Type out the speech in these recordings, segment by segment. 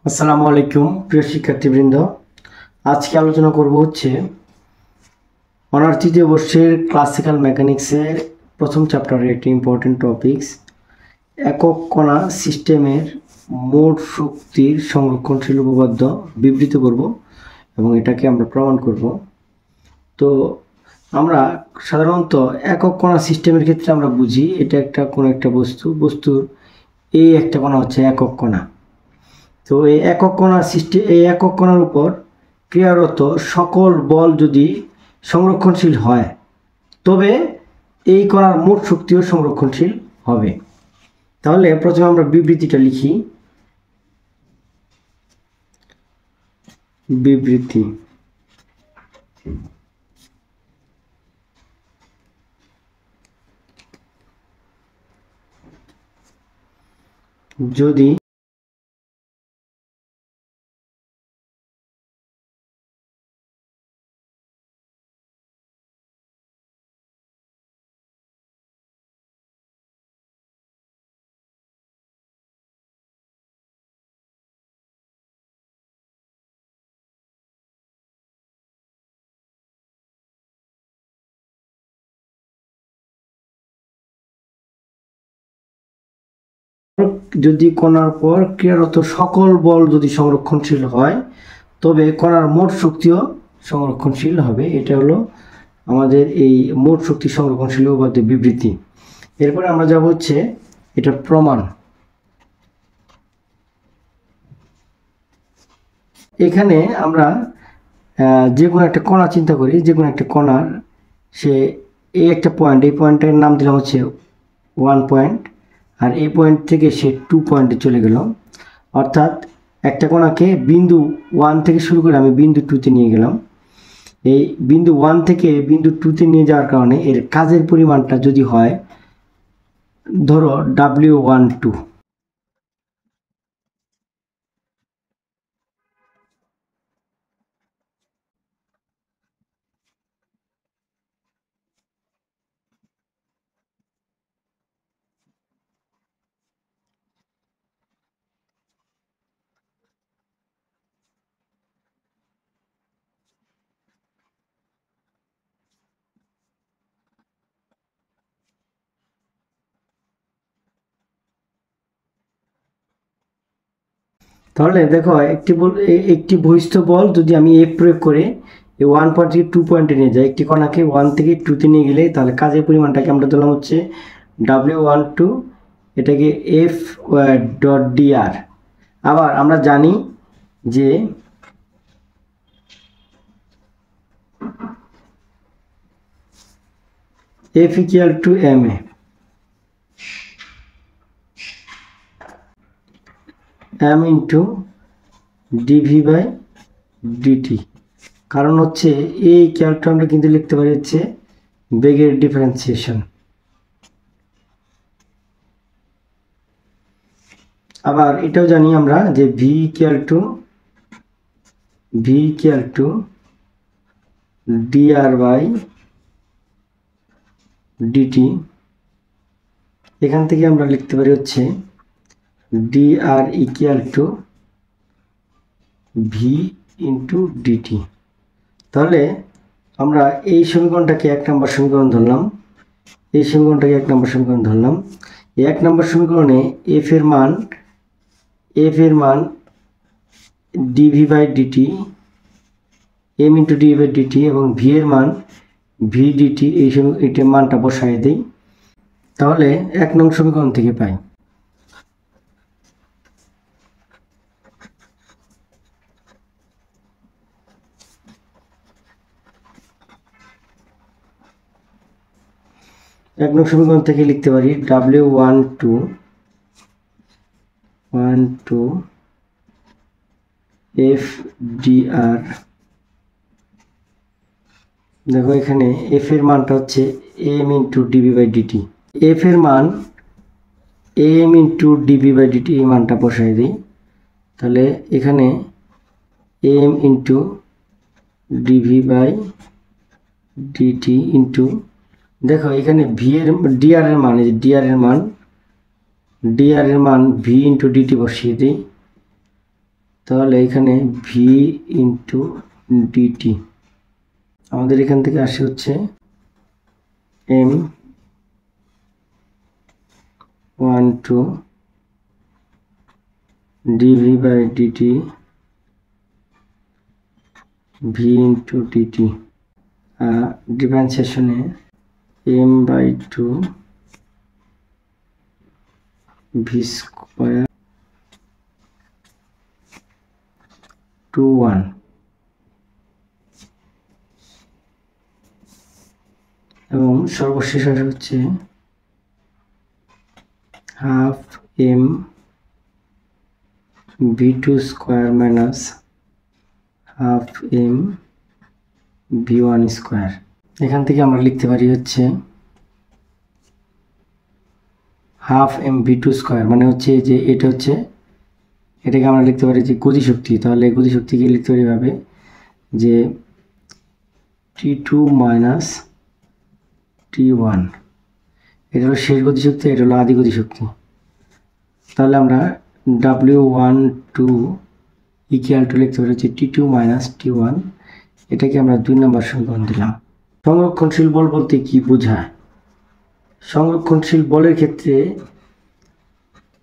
আসসালামু আলাইকুম প্রিয় শিক্ষার্থীবৃন্দ। আজকে আলোচনা করব অনার্স তৃতীয় বর্ষের ক্লাসিক্যাল মেকানিক্সের প্রথম চ্যাপ্টারের একটি ইম্পর্টেন্ট টপিকস একক কণা সিস্টেমের মোট শক্তির সংরক্ষণশীল উপপাদ্য বিবৃত করব এবং এটাকে আমরা প্রমাণ করব। তো আমরা সাধারণত একক কণা সিস্টেমের ক্ষেত্রে আমরা বুঝি এটা কোনো একটা বস্তুর এই একটা কণা হচ্ছে একক কণা। তো এই একক কণার উপর ক্রিয়ারত সকল বল যদি সংরক্ষণশীল হয় তবে এই কণার মোট শক্তিও সংরক্ষণশীল হবে। তাহলে প্রথমে আমরা বিবৃতিটা লিখি। বিবৃতি যদি কণার পর ক্রিয়ারত সকল বল যদি সংরক্ষণশীল হয় তবে কণার মোট শক্তিও সংরক্ষণশীল হবে। এটা হলো আমাদের এই মোট শক্তি সংরক্ষণশীল উপপাদ্যের বিবৃতি। এরপরে আমরা যাব এটা প্রমাণ। এখানে আমরা যে কোনো একটা কণা চিন্তা করি, যে কোনো একটা কণার এই একটা পয়েন্ট, এই পয়েন্টের নাম দিলাম 1 পয়েন্ট, আর এই পয়েন্ট থেকে সে 2 পয়েন্টে চলে গেল। অর্থাৎ একটা কণাকে বিন্দু 1 থেকে শুরু করে আমি বিন্দু 2তে নিয়ে গেলাম। এই বিন্দু 1 থেকে বিন্দু 2তে নিয়ে যাওয়ার কারণে এর কাজের পরিমাণটা যদি হয় ধরো W12, তাহলে দেখো একটি বহিস্থ বল যদি আমি এফ প্রয়োগ করে এই 1 পয়েন্ট থেকে 2 পয়েন্টে নিয়ে যাই, একটি কণাকে 1 থেকে 2তে নিয়ে গেলে তাহলে কাজের পরিমাণটাকে আমরা ধরলাম W12, এটাকে এফ ডট ডিআর। আবার আমরা জানি যে F equal to M A, m into DV by DT. কারণ এই ক্যালটা আমরা কিন্তু লিখতে পারি বেগের ডিফারেন্সিয়েশন। আবার এটাও জানি আমরা যে V equal to DR by DT. এখান থেকে আমরা লিখতে পারি dr equal to V into DT. তাহলে আমরা এই সমীকরণটাকে 1 নম্বর সমীকরণ ধরলাম। এই সমীকরণটাকে 1 নম্বর সমীকরণ ধরলাম। এই 1 নম্বর সমীকরণে এফ এর মান DV by DT, M into DV by DT, এবং ভি এর মান ভি ডিটি। এইটার মানটা বসাই দিই। তাহলে 1 নং সমীকরণ থেকে পাই এক নং সমীকরণ থেকে লিখতে পারি W12 এফ ডিআর। দেখো এখানে এফ এর মানটা M into DB by DT. F এর মান M into DB by DT, এই মানটা বসাই দিই। তাহলে এখানে M into DV by DT into, দেখো এখানে ডিআর এর মান ভি ইন্টু ডিটি বসিয়ে দিই। তাহলে এখানে ভি ইন্টু ডিটি আমাদের এখান থেকে আসে হচ্ছে m 1 d v by d t v into d t ডিফারেন্সিয়েশনে m/2 ভি স্কোয়ার 2 1 এবং সর্বশেষ আসে হচ্ছে half m v2 square minus half m v1 square. এখান থেকে আমরা লিখতে পারি হচ্ছে হাফ এম v2 স্কোয়ার মানে হচ্ছে যে এটা হচ্ছে এটাকে আমরা লিখতে পারি যে গতিশক্তি। তাহলে গতিশক্তিকে লিখতে পারি এভাবে যে T2 মাইনাস T1 এটা হলো শেষ গতিশক্তি, এটা হলো আদি গতিশক্তি। তাহলে আমরা W12 ইকুয়াল টু লিখতে পারি হচ্ছে T2 মাইনাস T1, এটাকে আমরা 2 নম্বর সমীকরণ দিলাম। সংরক্ষণশীল বল বলতে কি বোঝায়? সংরক্ষণশীল বলের ক্ষেত্রে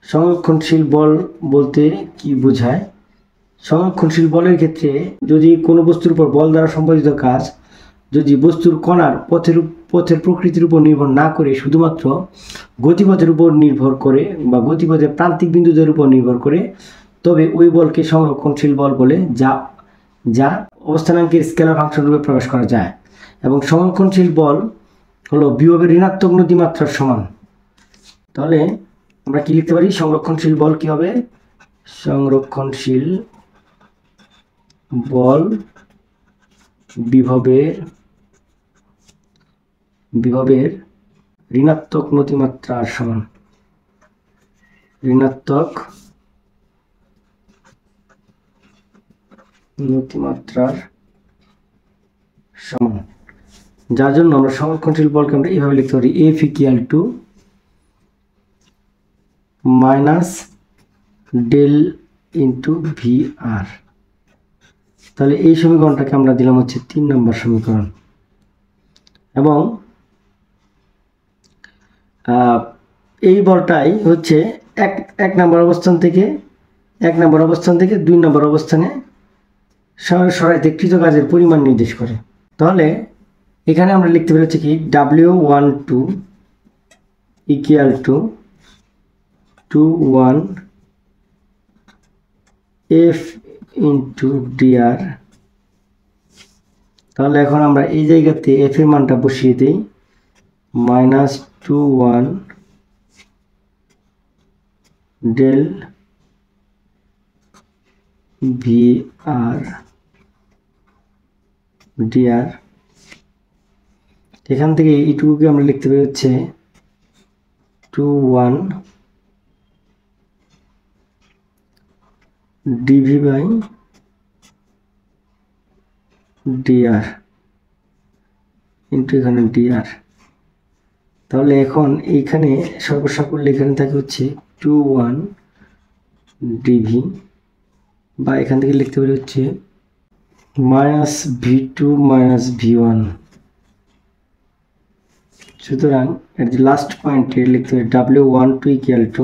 সংরক্ষণশীল বল বলতে কি বোঝায়? সংরক্ষণশীল বলের ক্ষেত্রে যদি কোনো বস্তুর উপর বল দ্বারা সম্পাদিত কাজ যদি বস্তুর কণার পথের প্রকৃতির উপর নির্ভর না করে শুধুমাত্র গতিপথের উপর নির্ভর করে বা গতিপথের প্রান্তিক বিন্দুদের উপর নির্ভর করে, তবে ওই বলকে সংরক্ষণশীল বল বলে, যা অবস্থানাঙ্কের স্কেলার ফাংশন রূপে প্রকাশ করা যায়। এবং সংরক্ষণশীল বল হলো বিভবের ঋণাত্মক নতিমাত্রার সমান। তাহলে আমরা কি লিখতে পারি? সংরক্ষণশীল বল কি হবে? সংরক্ষণশীল বল বিভবের ঋণাত্মক নতিমাত্রার সমান। ঋণাত্মক নতিমাত্রার সমান, যার জন্য আমরা সংরক্ষণশীল বলকে আমরা এইভাবে লিখতে পারি F equal to minus del into VR। তাহলে এই সমীকরণটাকে আমরা দিলাম হচ্ছে 3 নম্বর সমীকরণ। এবং এই বলটাই হচ্ছে এক নম্বর অবস্থান থেকে 2 নম্বর অবস্থানে সরাইতে কৃত কাজের পরিমাণ নির্দেশ করে। তাহলে এখানে আমরা লিখতে পারি হচ্ছে কি W12 equal to 21 F into DR। তাহলে এখন আমরা এই জায়গাতে F এর মানটা বসিয়ে দিই মাইনাস 21 ডেল VR DR। এখান থেকে এইটুকুকে আমরা লিখতে পারি হচ্ছে 21 dV বাই DR ইন্টু এখানে DR। তাহলে এখন এইখানে সর্বস্ব করলে এখানে থাকে হচ্ছে 21 dV বা এখান থেকে লিখতে পারি হচ্ছে মাইনাস V2 মাইনাস V1। সুতরাং এর যে লাস্ট পয়েন্টে লিখতে পারি W12 equal to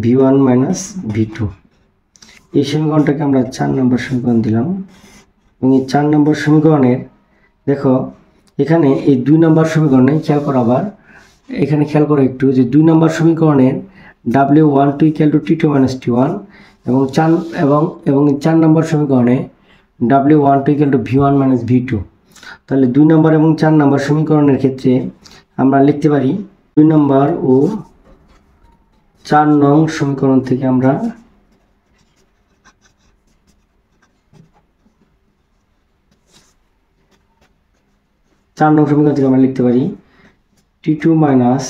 V1 minus V2। এই সমীকরণটাকে আমরা 4 নম্বর সমীকরণ দিলাম। এবং এই 4 নম্বর সমীকরণের দেখো এখানে এই 2 নম্বর সমীকরণে খেয়াল করো, আবার এখানে খেয়াল করো একটু যে 2 নম্বর সমীকরণের W12 equal to T2 minus T1 এবং 4 নম্বর সমীকরণে W12 equal to V1 minus V2। তাহলে 2 নম্বর এবং 4 নম্বর সমীকরণের ক্ষেত্রে আমরা লিখতে পারি 2 নম্বর ও 4 নং সমীকরণ থেকে আমরা লিখতে পারি T2 minus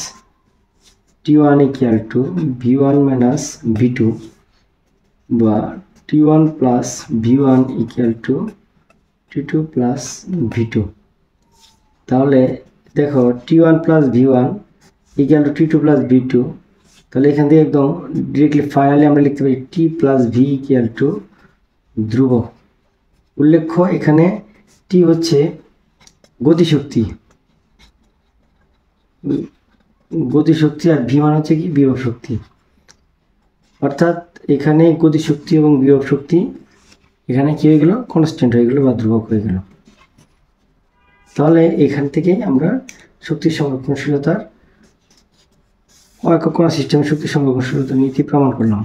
T1 equal to V1 minus V2 বা T1 plus V1 equal to T2 plus V2। তাহলে দেখো T1 plus V1 equal to T2 plus V2। তাহলে এখান থেকে একদম ডিরেক্টলি ফাইনালি আমরা লিখতে পারি টি প্লাস ভি ইকুয়াল টু ধ্রুবক। উল্লেখ্য এখানে টি হচ্ছে গতিশক্তি, আর ভি মান হচ্ছে কি বিভব শক্তি। অর্থাৎ এখানে গতিশক্তি এবং বিভব শক্তি এখানে কি হয়ে গেল, কনস্ট্যান্ট হয়ে গেল বা ধ্রুবক হয়ে গেল। তাহলে এখান থেকে আমরা শক্তি সংরক্ষণশীলতার একক কণা সিস্টেমের শক্তি সংরক্ষণশীলতার নীতি প্রমাণ করলাম।